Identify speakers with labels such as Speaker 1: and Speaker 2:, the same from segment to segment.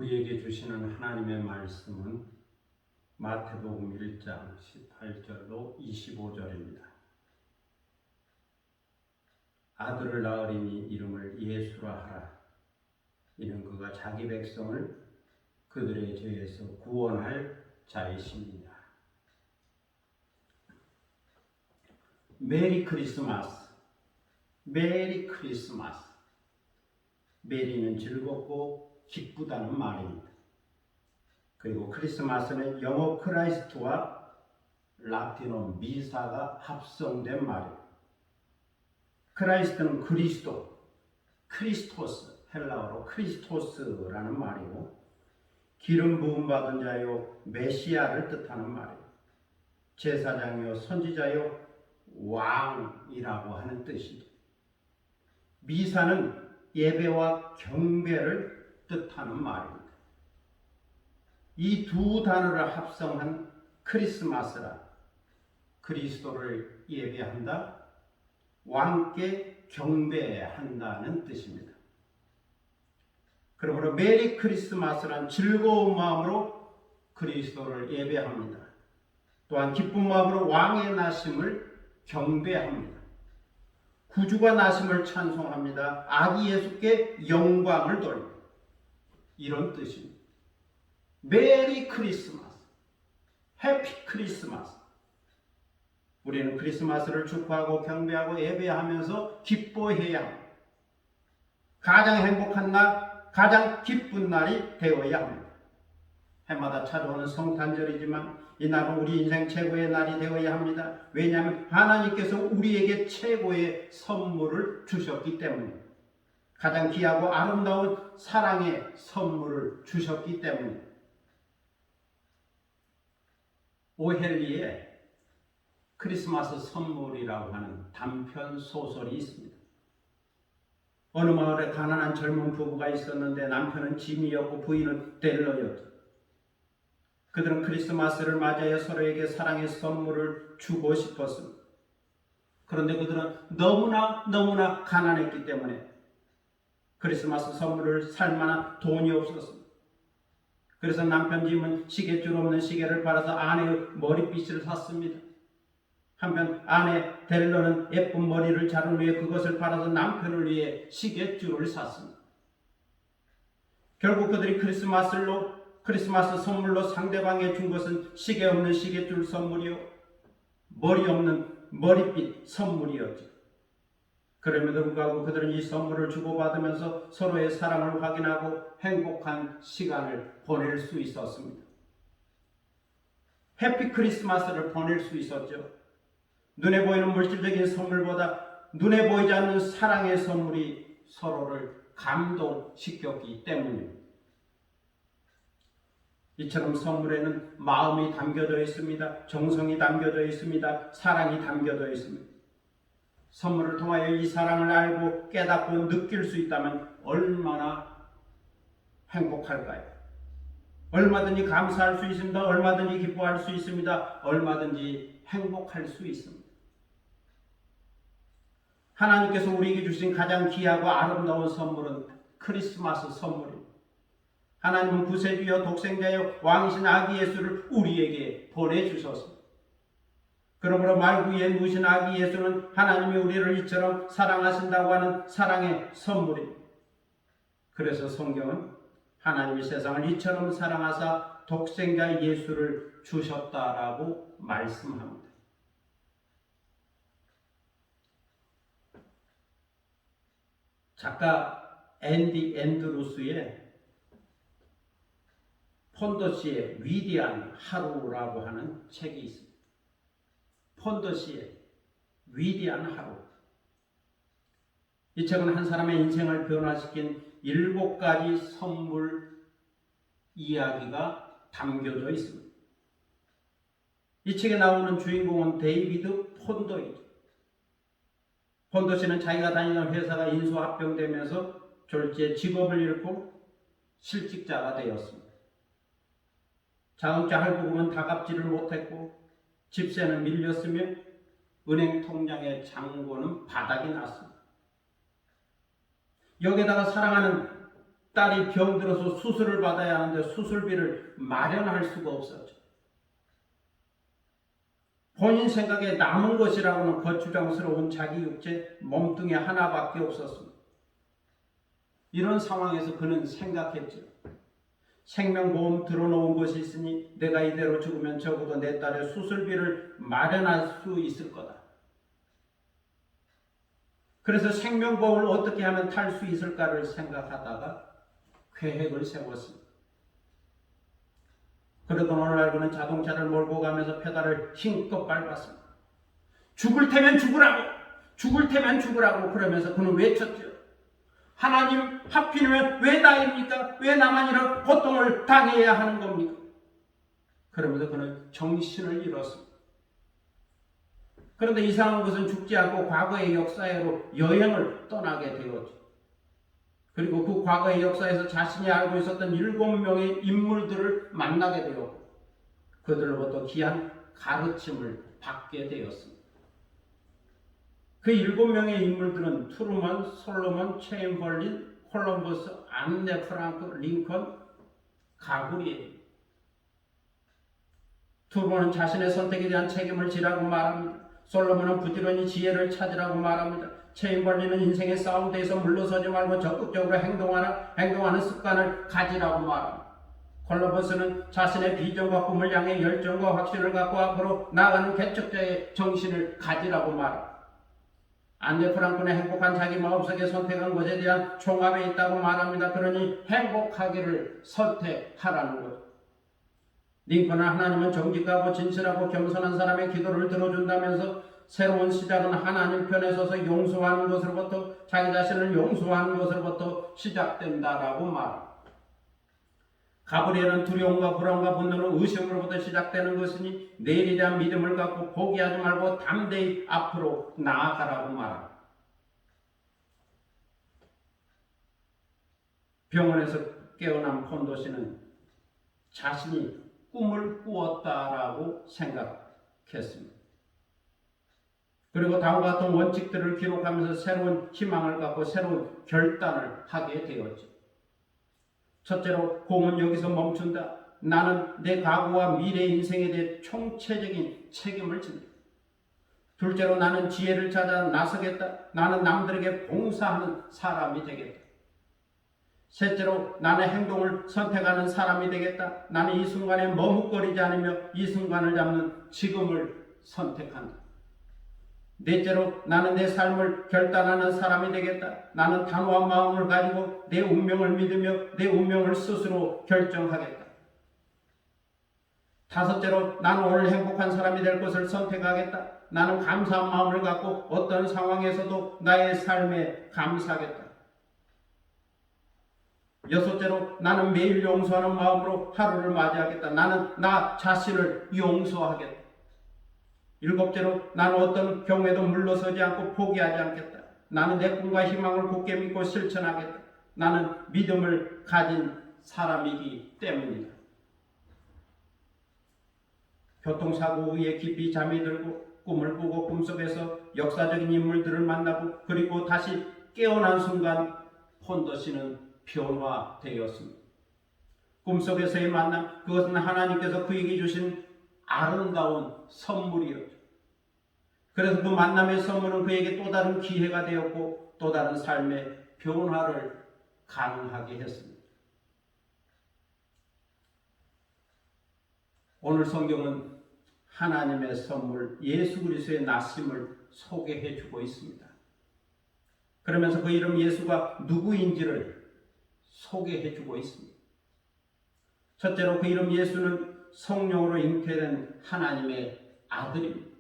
Speaker 1: 우리에게 주시는 하나님의 말씀은 마태복음 1장 18절로 25절입니다. 아들을 낳으리니 이름을 예수라 하라. 이는 그가 자기 백성을 그들의 죄에서 구원할 자이십니다. 메리 크리스마스. 메리 크리스마스. 메리는 즐겁고 기쁘다는 말입니다. 그리고 크리스마스는 영어 크라이스트와 라틴어 미사가 합성된 말입니다. 크라이스트는 그리스도, 크리스토스, 헬라어로 크리스토스라는 말이고, 기름 부음 받은 자요 메시아를 뜻하는 말이에요. 제사장이요 선지자요 왕이라고 하는 뜻이죠. 미사는 예배와 경배를 뜻하는 말입니다. 이 두 단어를 합성한 크리스마스라, 그리스도를 예배한다, 왕께 경배한다는 뜻입니다. 그러므로 메리 크리스마스란 즐거운 마음으로 그리스도를 예배합니다. 또한 기쁜 마음으로 왕의 나심을 경배합니다. 구주가 나심을 찬송합니다. 아기 예수께 영광을 돌립니다. 이런 뜻입니다. 메리 크리스마스, 해피 크리스마스. 우리는 크리스마스를 축하하고 경배하고 예배하면서 기뻐해야 합니다. 가장 행복한 날, 가장 기쁜 날이 되어야 합니다. 해마다 찾아오는 성탄절이지만 이 날은 우리 인생 최고의 날이 되어야 합니다. 왜냐하면 하나님께서 우리에게 최고의 선물을 주셨기 때문입니다. 가장 귀하고 아름다운 사랑의 선물을 주셨기 때문입니다. 오헬리의 크리스마스 선물이라고 하는 단편 소설이 있습니다. 어느 마을에 가난한 젊은 부부가 있었는데 남편은 짐이었고 부인은 델러였죠. 그들은 크리스마스를 맞이하여 서로에게 사랑의 선물을 주고 싶었습니다. 그런데 그들은 너무나 가난했기 때문에 크리스마스 선물을 살 만한 돈이 없었습니다. 그래서 남편 짐은 시계줄 없는 시계를 팔아서 아내의 머리빗을 샀습니다. 한편 아내 델러는 예쁜 머리를 자른 후에 그것을 팔아서 남편을 위해 시계줄을 샀습니다. 결국 그들이 크리스마스 선물로 상대방에 준 것은 시계 없는 시계줄 선물이요, 머리 없는 머리빗 선물이었죠. 그럼에도 불구하고 그들은 이 선물을 주고받으면서 서로의 사랑을 확인하고 행복한 시간을 보낼 수 있었습니다. 해피 크리스마스를 보낼 수 있었죠. 눈에 보이는 물질적인 선물보다 눈에 보이지 않는 사랑의 선물이 서로를 감동시켰기 때문입니다. 이처럼 선물에는 마음이 담겨져 있습니다. 정성이 담겨져 있습니다. 사랑이 담겨져 있습니다. 선물을 통하여 이 사랑을 알고 깨닫고 느낄 수 있다면 얼마나 행복할까요? 얼마든지 감사할 수 있습니다. 얼마든지 기뻐할 수 있습니다. 얼마든지 행복할 수 있습니다. 하나님께서 우리에게 주신 가장 귀하고 아름다운 선물은 크리스마스 선물입니다. 하나님은 구세주여 독생자여 왕이신 아기 예수를 우리에게 보내주셨습니다. 그러므로 말 위에 누우신 아기 예수는 하나님이 우리를 이처럼 사랑하신다고 하는 사랑의 선물입니다. 그래서 성경은 하나님이 세상을 이처럼 사랑하사 독생자 예수를 주셨다라고 말씀합니다. 작가 앤디 앤드루스의 폰더시의 위대한 하루라고 하는 책이 있습니다. 폰더시의 위대한 하루. 이 책은 한 사람의 인생을 변화시킨 7가지 선물 이야기가 담겨져 있습니다. 이 책에 나오는 주인공은 데이비드 폰더이죠. 폰더시는 자기가 다니던 회사가 인수합병되면서 졸지에 직업을 잃고 실직자가 되었습니다. 자동차 할부금은 다 갚지를 못했고 집세는 밀렸으며 은행 통장의 잔고는 바닥이 났습니다. 여기에다가 사랑하는 딸이 병들어서 수술을 받아야 하는데 수술비를 마련할 수가 없었죠. 본인 생각에 남은 것이라고는 거추장스러운 자기 육체 몸뚱이 하나밖에 없었습니다. 이런 상황에서 그는 생각했죠. 생명보험 들어놓은 것이 있으니 내가 이대로 죽으면 적어도 내 딸의 수술비를 마련할 수 있을 거다. 그래서 생명보험을 어떻게 하면 탈 수 있을까를 생각하다가 계획을 세웠습니다. 그러던 어느 날 그는 자동차를 몰고 가면서 페달을 힘껏 밟았습니다. 죽을 테면 죽으라고! 죽을 테면 죽으라고! 그러면서 그는 외쳤죠. 하나님, 하필이면 왜 나입니까? 왜 나만 이런 고통을 당해야 하는 겁니까? 그러면서 그는 정신을 잃었습니다. 그런데 이상한 것은 죽지 않고 과거의 역사로 여행을 떠나게 되었죠. 그리고 그 과거의 역사에서 자신이 알고 있었던 7명의 인물들을 만나게 되었고 그들로부터 귀한 가르침을 받게 되었습니다. 그 7명의 인물들은 트루먼, 솔로몬, 체인벌린, 콜럼버스, 안네 프랑크, 링컨, 가브리엘. 트루먼은 자신의 선택에 대한 책임을 지라고 말합니다. 솔로몬은 부지런히 지혜를 찾으라고 말합니다. 체인벌린은 인생의 싸움대에서 물러서지 말고 적극적으로 행동하는 습관을 가지라고 말합니다. 콜럼버스는 자신의 비전과 꿈을 향해 열정과 확신을 갖고 앞으로 나아가는 개척자의 정신을 가지라고 말합니다. 안네 프랑크는 행복한 자기 마음속에 선택한 것에 대한 총합에 있다고 말합니다. 그러니 행복하기를 선택하라는 것. 링컨은 하나님은 정직하고 진실하고 겸손한 사람의 기도를 들어준다면서 새로운 시작은 하나님 편에 서서 용서하는 것으로부터 자기 자신을 용서하는 것으로부터 시작된다라고 말합니다. 가브리엘은 두려움과 불안과 분노는 의심으로부터 시작되는 것이니 내일에 대한 믿음을 갖고 포기하지 말고 담대히 앞으로 나아가라고 말합니다. 병원에서 깨어난 폰도씨는 자신이 꿈을 꾸었다라고 생각했습니다. 그리고 다음과 같은 원칙들을 기록하면서 새로운 희망을 갖고 새로운 결단을 하게 되었죠. 첫째로, 공은 여기서 멈춘다. 나는 내 과거와 미래 인생에 대해 총체적인 책임을 진다. 둘째로, 나는 지혜를 찾아 나서겠다. 나는 남들에게 봉사하는 사람이 되겠다. 셋째로, 나는 행동을 선택하는 사람이 되겠다. 나는 이 순간에 머뭇거리지 않으며 이 순간을 잡는 지금을 선택한다. 넷째로, 나는 내 삶을 결단하는 사람이 되겠다. 나는 단호한 마음을 가지고 내 운명을 믿으며 내 운명을 스스로 결정하겠다. 다섯째로, 나는 오늘 행복한 사람이 될 것을 선택하겠다. 나는 감사한 마음을 갖고 어떤 상황에서도 나의 삶에 감사하겠다. 여섯째로, 나는 매일 용서하는 마음으로 하루를 맞이하겠다. 나는 나 자신을 용서하겠다. 일곱째로, 나는 어떤 경우에도 물러서지 않고 포기하지 않겠다. 나는 내 꿈과 희망을 굳게 믿고 실천하겠다. 나는 믿음을 가진 사람이기 때문이다. 교통사고 후에 깊이 잠이 들고 꿈을 꾸고 꿈속에서 역사적인 인물들을 만나고 그리고 다시 깨어난 순간 폰도씨는 변화되었습니다. 꿈속에서의 만남, 그것은 하나님께서 그에게 주신 아름다운 선물이었죠. 그래서 그 만남의 선물은 그에게 또 다른 기회가 되었고 또 다른 삶의 변화를 가능하게 했습니다. 오늘 성경은 하나님의 선물 예수 그리스도의 나심을 소개해 주고 있습니다. 그러면서 그 이름 예수가 누구인지를 소개해 주고 있습니다. 첫째로, 그 이름 예수는 성령으로 잉태된 하나님의 아들입니다.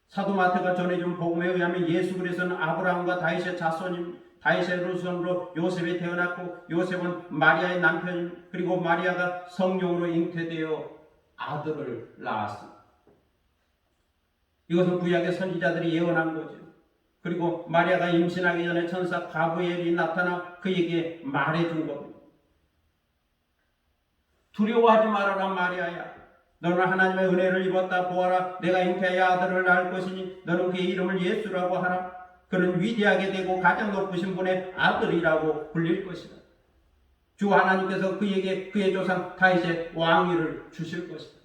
Speaker 1: 사도 마태가 전해준 복음에 의하면 예수 그리스도는 아브라함과 다윗의 자손입니다. 다윗의 후손으로 요셉이 태어났고 요셉은 마리아의 남편입니다. 그리고 마리아가 성령으로 잉태되어 아들을 낳았습니다. 이것은 구약의 선지자들이 예언한 거죠. 그리고 마리아가 임신하기 전에 천사 가브리엘이 나타나 그에게 말해준 겁니다. 두려워하지 말아라 마리아야. 너는 하나님의 은혜를 입었다. 보아라, 내가 잉태하여 아들을 낳을 것이니 너는 그의 이름을 예수라고 하라. 그는 위대하게 되고 가장 높으신 분의 아들이라고 불릴 것이다. 주 하나님께서 그에게 그의 조상 다윗의 왕위를 주실 것이다.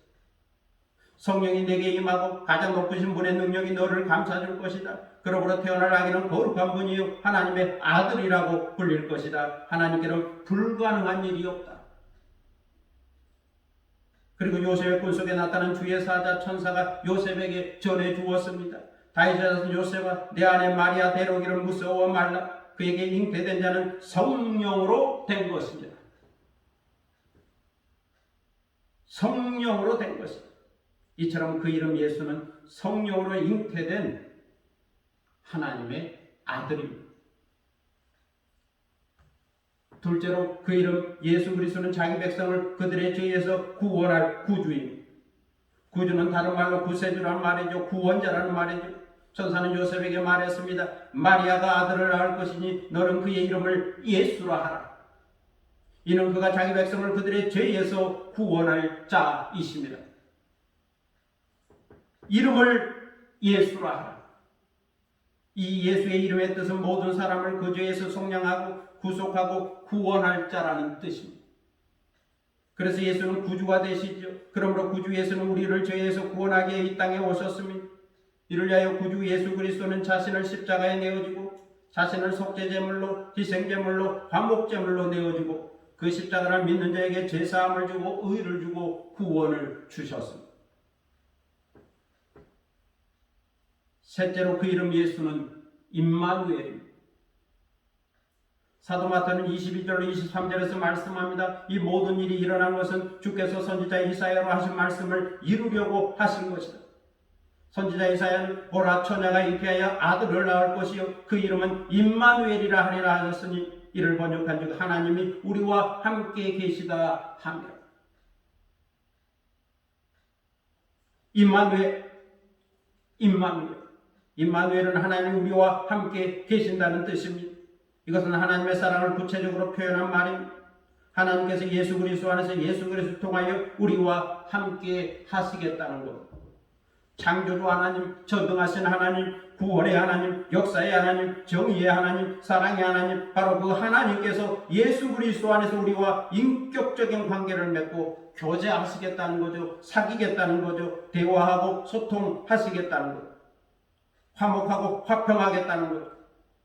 Speaker 1: 성령이 내게 임하고 가장 높으신 분의 능력이 너를 감싸줄 것이다. 그러므로 태어날 아기는 거룩한 분이요 하나님의 아들이라고 불릴 것이다. 하나님께는 불가능한 일이 없다. 그리고 요셉의 꿈속에 나타난 주의 사자 천사가 요셉에게 전해 주었습니다. 다윗의 자손 요셉아, 내 아내 마리아 데려오기를 무서워 말라. 그에게 잉태된 자는 성령으로 된 것입니다. 성령으로 된 것입니다. 이처럼 그 이름 예수는 성령으로 잉태된 하나님의 아들입니다. 둘째로 그 이름 예수 그리스도는 자기 백성을 그들의 죄에서 구원할 구주입니다. 구주는 다른 말로 구세주라는 말이죠. 구원자라는 말이죠. 천사는 요셉에게 말했습니다. 마리아가 아들을 낳을 것이니 너는 그의 이름을 예수라 하라. 이는 그가 자기 백성을 그들의 죄에서 구원할 자이십니다. 이름을 예수라 하라. 이 예수의 이름의 뜻은 모든 사람을 그 죄에서 속량하고 구속하고 구원할 자라는 뜻입니다. 그래서 예수는 구주가 되시죠. 그러므로 구주 예수는 우리를 죄에서 구원하기 위해 이 땅에 오셨습니다. 이를 위하여 구주 예수 그리스도는 자신을 십자가에 내어주고 자신을 속죄제물로 희생제물로 화목제물로 내어주고 그 십자가를 믿는 자에게 죄사함을 주고 의를 주고 구원을 주셨습니다. 셋째로 그 이름 예수는 임마누엘입니다. 사도 마태는 22절로 23절에서 말씀합니다. 이 모든 일이 일어난 것은 주께서 선지자 이사야로 하신 말씀을 이루려고 하신 것이다. 선지자 이사야는 보라 처녀가 잉태하여 아들을 낳을 것이요 그 이름은 임마누엘이라 하리라 하셨으니 이를 번역한즉 하나님이 우리와 함께 계시다 하며. 임마누엘은 하나님이 우리와 함께 계신다는 뜻입니다. 이것은 하나님의 사랑을 구체적으로 표현한 말입니다. 하나님께서 예수 그리스도 안에서 예수 그리스도를 통하여 우리와 함께 하시겠다는 것. 창조주 하나님, 전능하신 하나님, 구원의 하나님, 역사의 하나님, 정의의 하나님, 사랑의 하나님, 바로 그 하나님께서 예수 그리스도 안에서 우리와 인격적인 관계를 맺고 교제하시겠다는 거죠. 사귀겠다는 거죠. 대화하고 소통하시겠다는 거죠. 화목하고 화평하겠다는 거죠.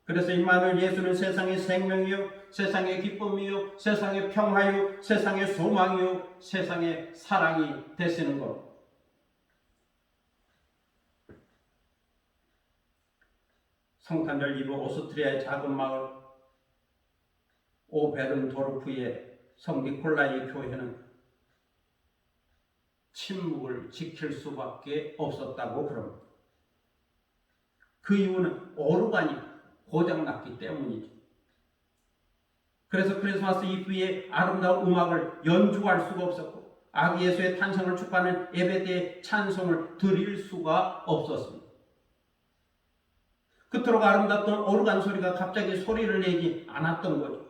Speaker 1: 그래서 임마누엘 예수는 세상의 생명이요, 세상의 기쁨이요, 세상의 평화요, 세상의 소망이요, 세상의 사랑이 되시는 것. 성탄절 이후 오스트리아의 작은 마을 오베른도르프의 성 니콜라이 교회는 침묵을 지킬 수밖에 없었다고 그럽니다. 그 이유는 오르간이 고장났기 때문이죠. 그래서 크리스마스 이브에 아름다운 음악을 연주할 수가 없었고 아기 예수의 탄생을 축하하는 예배 때 찬송을 드릴 수가 없었습니다. 그토록 아름답던 오르간 소리가 갑자기 소리를 내지 않았던 거죠.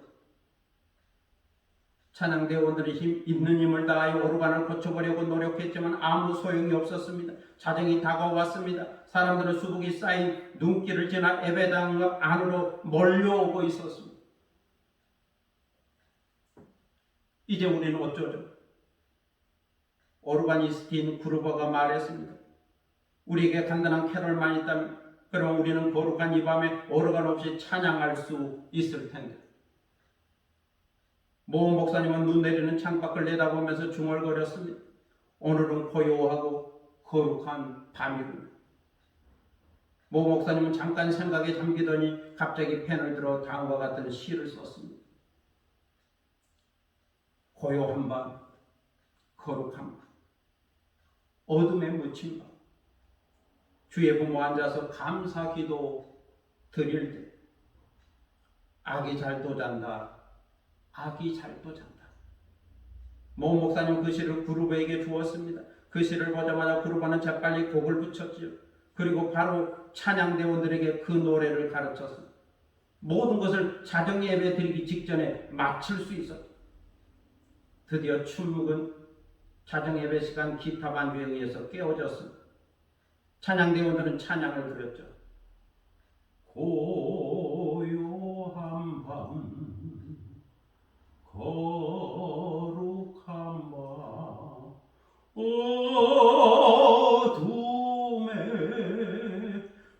Speaker 1: 찬양대원들이 힘 있는 힘을 다하여 오르간을 고쳐보려고 노력했지만 아무 소용이 없었습니다. 자정이 다가왔습니다. 사람들은 수북이 쌓인 눈길을 지나 예배당 안으로 몰려오고 있었습니다. 이제 우리는 어쩌죠? 오르가니스트인 구르버가 말했습니다. 우리에게 간단한 캐럴만 있다면 그럼 우리는 거룩한 이 밤에 오르간 없이 찬양할 수 있을 텐데. 모 목사님은 눈 내리는 창밖을 내다보면서 중얼거렸습니다. 오늘은 고요하고 거룩한 밤이군요. 모 목사님은 잠깐 생각에 잠기더니 갑자기 펜을 들어 다음과 같은 시를 썼습니다. 고요한 밤, 거룩한 밤, 어둠에 묻힌 밤, 주의 부모 앉아서 감사 기도 드릴 때 아기 잘도 잔다, 아기 잘도 잔다. 모 목사님 그 시를 구르베에게 주었습니다. 그 시를 보자마자 구르바는 재빨리 곡을 붙였지요. 그리고 바로 찬양대원들에게 그 노래를 가르쳤습니다. 모든 것을 자정 예배 드리기 직전에 마칠 수 있었다. 드디어 춘묵은 자정 예배 시간 기타 반주에 의해서 깨어졌습니다. 찬양대원들은 찬양을 드렸죠. 고요한 밤 거룩한 밤 어둠에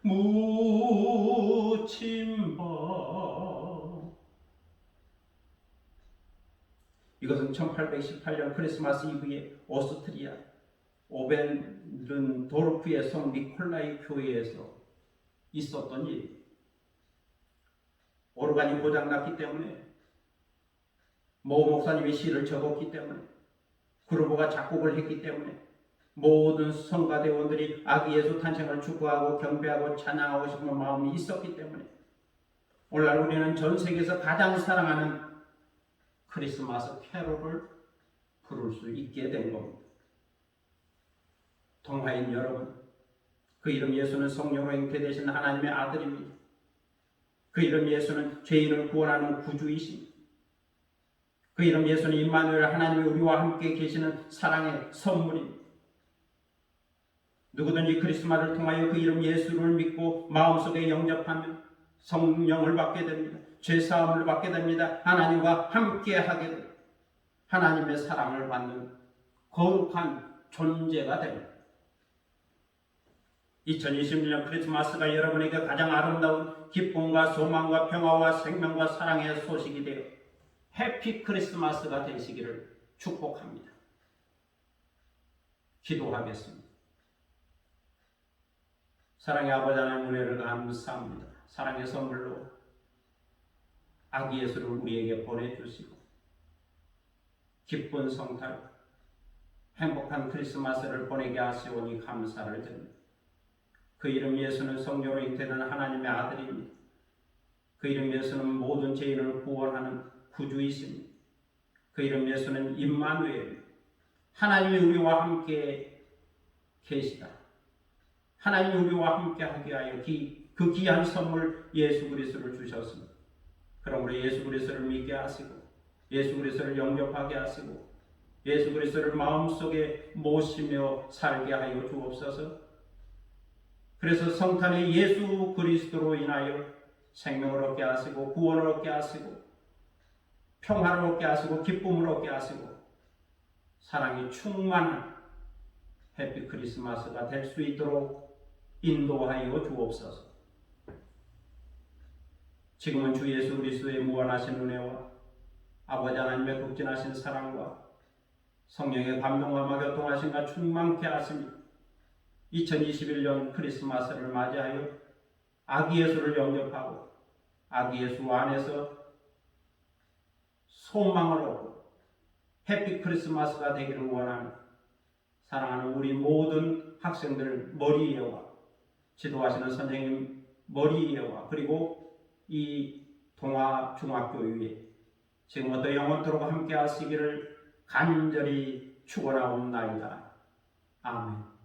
Speaker 1: 묻힌 밤. 이것은 1818년 크리스마스 이브에 오스트리아 오벤른도르프의 성 니콜라이 교회에서 있었던 일. 오르간이 고장났기 때문에 모 목사님이 시를 적었기 때문에 그루버가 작곡을 했기 때문에 모든 성가대원들이 아기 예수 탄생을 축구하고 경배하고 찬양하고 싶은 마음이 있었기 때문에 오늘날 우리는 전 세계에서 가장 사랑하는 크리스마스 캐롤을 부를 수 있게 된 겁니다. 동화인 여러분, 그 이름 예수는 성령으로 잉태되신 하나님의 아들입니다. 그 이름 예수는 죄인을 구원하는 구주이십니다. 그 이름 예수는 임마누엘 하나님이 우리와 함께 계시는 사랑의 선물입니다. 누구든지 그리스마를 통하여 그 이름 예수를 믿고 마음속에 영접하면 성령을 받게 됩니다. 죄사함을 받게 됩니다. 하나님과 함께 하게 됩니다. 하나님의 사랑을 받는 거룩한 존재가 됩니다. 2021년 크리스마스가 여러분에게 가장 아름다운 기쁨과 소망과 평화와 생명과 사랑의 소식이 되어 해피 크리스마스가 되시기를 축복합니다. 기도하겠습니다. 사랑의 아버지 하나님, 은혜를 감사합니다. 사랑의 선물로 아기 예수를 우리에게 보내주시고 기쁜 성탄, 행복한 크리스마스를 보내게 하시오니 감사를 드립니다. 그 이름 예수는 성령으로 잉태된 하나님의 아들입니다. 그 이름 예수는 모든 죄인을 구원하는 구주이십니다. 그 이름 예수는 임마누엘, 하나님이 우리와 함께 계시다. 하나님이 우리와 함께 하게 하여 그 귀한 선물 예수 그리스도를 주셨습니다. 그러므로 예수 그리스도를 믿게 하시고 예수 그리스도를 영접하게 하시고 예수 그리스도를 마음속에 모시며 살게 하여 주옵소서. 그래서 성탄의 예수 그리스도로 인하여 생명을 얻게 하시고 구원을 얻게 하시고 평화를 얻게 하시고 기쁨을 얻게 하시고 사랑이 충만한 해피 크리스마스가 될 수 있도록 인도하여 주옵소서. 지금은 주 예수 그리스도의 무한하신 은혜와 아버지 하나님의 극진하신 사랑과 성령의 감동과 교통하심과 충만케 하십니다. 2021년 크리스마스를 맞이하여 아기 예수를 영접하고 아기 예수 안에서 소망을 얻고 해피 크리스마스가 되기를 원하는 사랑하는 우리 모든 학생들 머리에와 지도하시는 선생님 머리에와 그리고 이 동아중학교에 지금부터 영원토록 함께 하시기를 간절히 축원하옵나이다. 아멘.